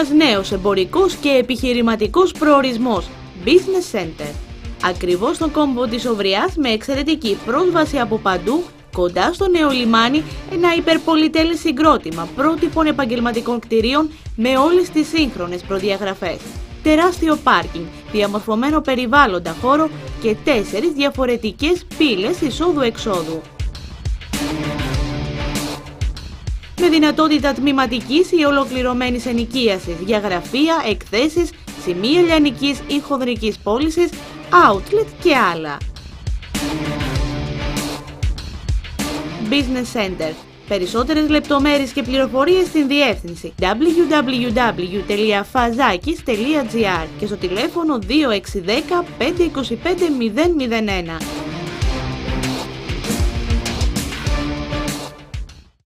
Ένας νέος εμπορικός και επιχειρηματικός προορισμός, Business Center. Ακριβώς στον κόμβο της Οβριάς, με εξαιρετική πρόσβαση από παντού, κοντά στο νέο λιμάνι, ένα υπερπολιτέλες συγκρότημα πρότυπων επαγγελματικών κτηρίων με όλες τις σύγχρονες προδιαγραφές. Τεράστιο πάρκινγκ, διαμορφωμένο περιβάλλοντα χώρο και 4 διαφορετικές πύλες εισόδου-εξόδου. Με δυνατότητα τμηματικής ή ολοκληρωμένης ενοικίασης για γραφεία, εκθέσεις, σημεία λιανικής ή χονδρικής πώλησης, outlet και άλλα. Business Center. Περισσότερες λεπτομέρειες και πληροφορίες στην διεύθυνση www.fazakis.gr και στο τηλέφωνο 2610 525 001.